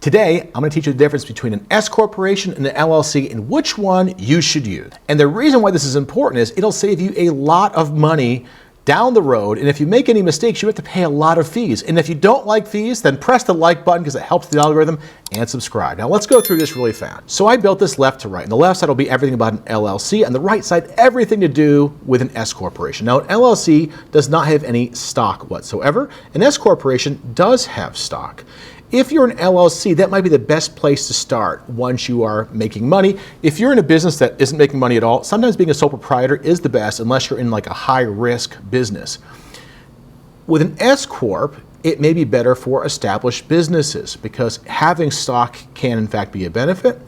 Today, I'm going to teach you the difference between an S corporation and an LLC and which one you should use. And the reason why this is important is it'll save you a lot of money down the road. And if you make any mistakes, you have to pay a lot of fees. And if you don't like fees, then press the like button because it helps the algorithm, and subscribe. Now let's go through this really fast. So I built this left to right. And the left side will be everything about an LLC, and the right side, everything to do with an S corporation. Now an LLC does not have any stock whatsoever. An S corporation does have stock. If you're an LLC, that might be the best place to start once you are making money. If you're in a business that isn't making money at all, sometimes being a sole proprietor is the best unless you're in like a high risk business. With an S Corp, it may be better for established businesses because having stock can in fact be a benefit.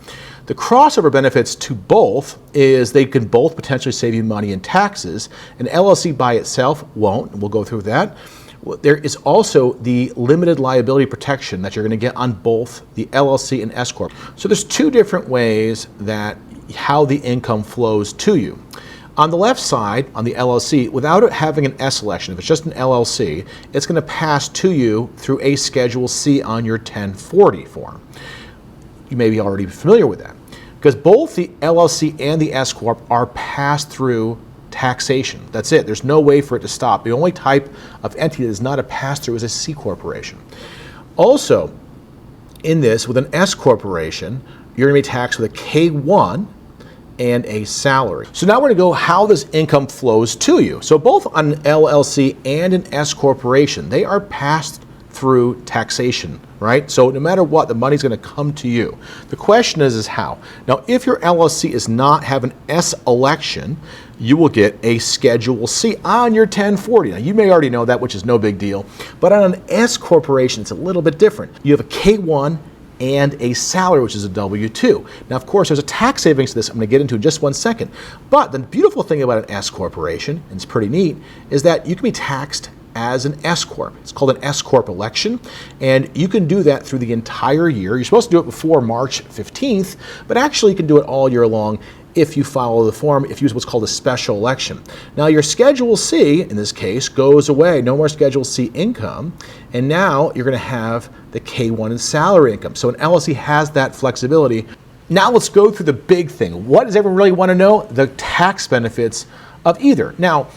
The crossover benefits to both is they can both potentially save you money in taxes. An LLC by itself won't, and we'll go through that. There is also the limited liability protection that you're going to get on both the LLC and S Corp. So there's two different ways that how the income flows to you. On the left side, on the LLC, without it having an S election, if it's just an LLC, it's going to pass to you through a Schedule C on your 1040 form. You may be already familiar with that because both the LLC and the S Corp are passed through taxation. That's it. There's no way for it to stop. The only type of entity that is not a pass-through is a C corporation. Also, in this, with an S corporation, you're going to be taxed with a K-1 and a salary. So now we're going to go how this income flows to you. So both on an LLC and an S corporation, they are passed through taxation, right? So no matter what, the money's going to come to you. The question is how. Now, if your LLC is not have an S election, you will get a Schedule C on your 1040. Now, you may already know that, which is no big deal, but on an S corporation, it's a little bit different. You have a K-1 and a salary, which is a W-2. Now, of course, there's a tax savings to this I'm going to get into in just 1 second. But the beautiful thing about an S corporation, and it's pretty neat, is that you can be taxed as an S Corp. It's called an S Corp election, and you can do that through the entire year. You're supposed to do it before March 15th, but actually you can do it all year long if you follow the form, if you use what's called a special election. Now your Schedule C, in this case, goes away. No more Schedule C income, and now you're going to have the K-1 and salary income. So an LLC has that flexibility. Now let's go through the big thing. What does everyone really want to know? The tax benefits of either. Now,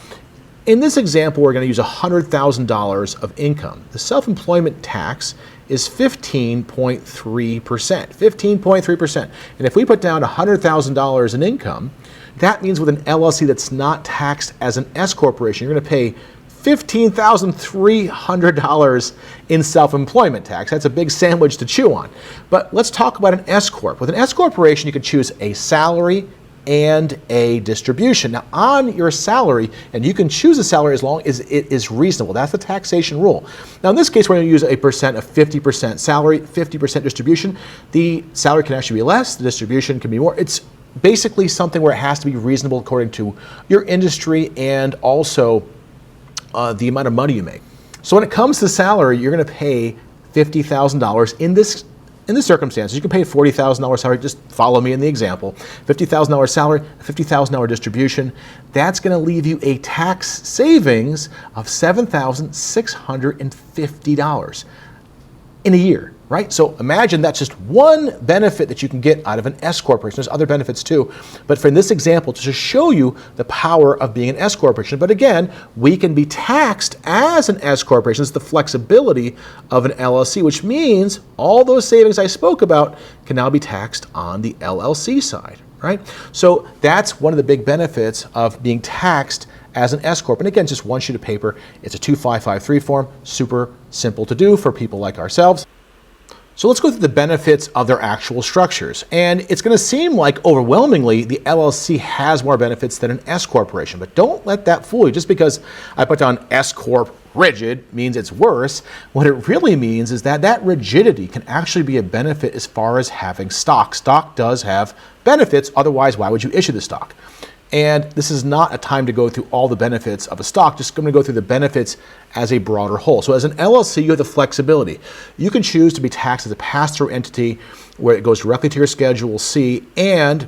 in this example, we're going to use $100,000 of income. The self-employment tax is 15.3%. 15.3%. And if we put down $100,000 in income, that means with an LLC that's not taxed as an S corporation, you're going to pay $15,300 in self-employment tax. That's a big sandwich to chew on. But let's talk about an S Corp. With an S corporation, you can choose a salary and a distribution. Now on your salary, and you can choose a salary as long as it is reasonable. That's the taxation rule. Now in this case, we're going to use a percent of 50% salary, 50% distribution. The salary can actually be less, the distribution can be more. It's basically something where it has to be reasonable according to your industry and also the amount of money you make. So when it comes to salary, you're going to pay $50,000 in this circumstances. You can pay a $40,000 salary, just follow me in the example. $50,000 salary, $50,000 distribution. That's going to leave you a tax savings of $7,650 in a year, right? So imagine that's just one benefit that you can get out of an S corporation. There's other benefits too, but for this example, to just show you the power of being an S corporation. But again, we can be taxed as an S corporation. It's the flexibility of an LLC, which means all those savings I spoke about can now be taxed on the LLC side, right? So that's one of the big benefits of being taxed as an S Corp. And again, just one sheet of paper. It's a 2553 form, super simple to do for people like ourselves. So let's go through the benefits of their actual structures. And it's going to seem like overwhelmingly the LLC has more benefits than an S corporation, but don't let that fool you. Just because I put down S Corp rigid means it's worse. What it really means is that that rigidity can actually be a benefit as far as having stock. Stock does have benefits, otherwise why would you issue the stock? And this is not a time to go through all the benefits of a stock, just going to go through the benefits as a broader whole. So as an LLC, you have the flexibility. You can choose to be taxed as a pass-through entity where it goes directly to your Schedule C, and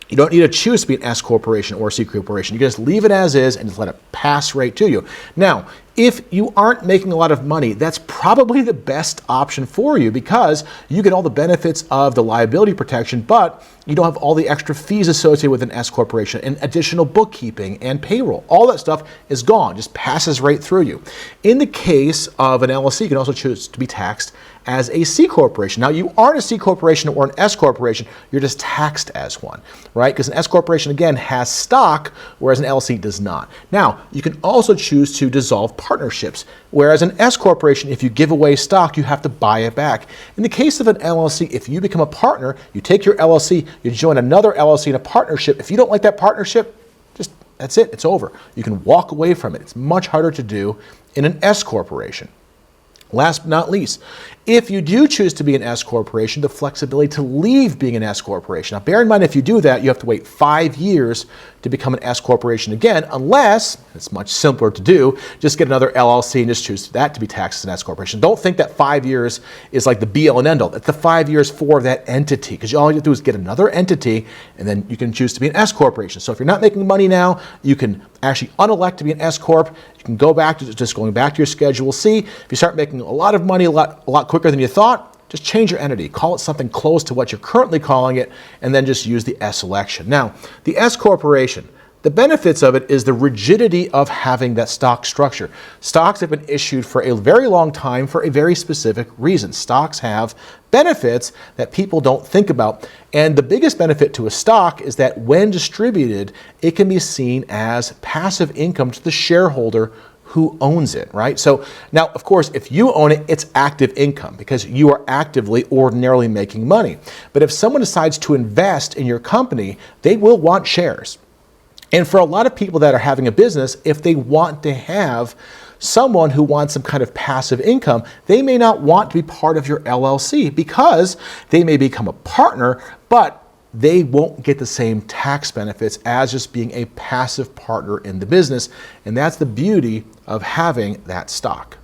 you don't need to choose to be an S corporation or a C corporation. You can just leave it as is and just let it pass right to you. Now, If you aren't making a lot of money, that's probably the best option for you because you get all the benefits of the liability protection, but you don't have all the extra fees associated with an S corporation and additional bookkeeping and payroll. All that stuff is gone, just passes right through you. In the case of an LLC, you can also choose to be taxed as a C corporation. Now, you aren't a C corporation or an S corporation, you're just taxed as one, right? Because an S corporation, again, has stock, whereas an LLC does not. Now, you can also choose to dissolve partnerships, whereas an S corporation, if you give away stock, you have to buy it back. In the case of an LLC, if you become a partner, you take your LLC, you join another LLC in a partnership. If you don't like that partnership, just that's it, it's over. You can walk away from it. It's much harder to do in an S corporation. Last but not least, if you do choose to be an S corporation, the flexibility to leave being an S corporation. Now, bear in mind, if you do that, you have to wait 5 years to become an S corporation again, unless, it's much simpler to do, just get another LLC and just choose that to be taxed as an S corporation. Don't think that 5 years is like the be-all and end-all. It's the 5 years for that entity, because all you have to do is get another entity, and then you can choose to be an S corporation. So if you're not making money now, you can actually unelect to be an S corp. You can go back to just going back to your Schedule C. If you start making a lot of money a lot quicker than you thought, just change your entity. Call it something close to what you're currently calling it, and then just use the S election. Now, the S corporation, the benefits of it is the rigidity of having that stock structure. Stocks have been issued for a very long time for a very specific reason. Stocks have benefits that people don't think about. And the biggest benefit to a stock is that when distributed, it can be seen as passive income to the shareholder who owns it, right? So now, of course, if you own it, it's active income because you are actively, ordinarily making money. But if someone decides to invest in your company, they will want shares. And for a lot of people that are having a business, if they want to have someone who wants some kind of passive income, they may not want to be part of your LLC because they may become a partner, but they won't get the same tax benefits as just being a passive partner in the business. And that's the beauty of having that stock.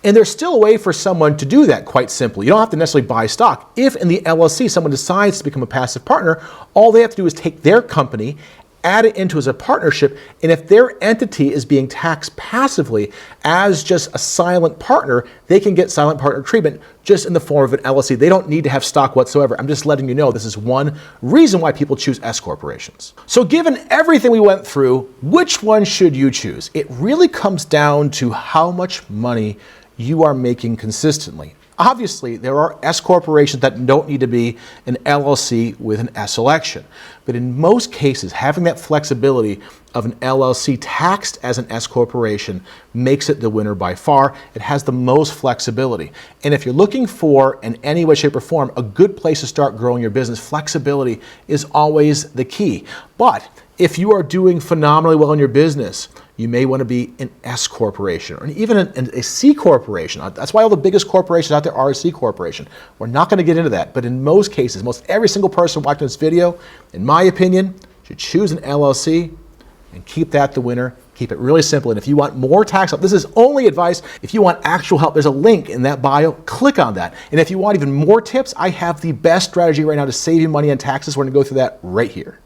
And there's still a way for someone to do that, quite simply. You don't have to necessarily buy stock. If in the LLC someone decides to become a passive partner, all they have to do is take their company, add it into as a partnership, and if their entity is being taxed passively as just a silent partner, they can get silent partner treatment just in the form of an LLC. They don't need to have stock whatsoever. I'm just letting you know this is one reason why people choose S corporations. So given everything we went through, which one should you choose? It really comes down to how much money you are making consistently. Obviously, there are S corporations that don't need to be an LLC with an S election. But in most cases, having that flexibility of an LLC taxed as an S corporation makes it the winner by far. It has the most flexibility. And if you're looking for, in any way, shape, or form, a good place to start growing your business, flexibility is always the key. But if you are doing phenomenally well in your business, you may want to be an S corporation or even a C corporation. That's why all the biggest corporations out there are a C corporation. We're not going to get into that, but in most cases, most every single person watching this video, in my opinion, should choose an LLC and keep that the winner. Keep it really simple. And if you want more tax help, this is only advice. If you want actual help, there's a link in that bio. Click on that. And if you want even more tips, I have the best strategy right now to save you money on taxes. We're going to go through that right here.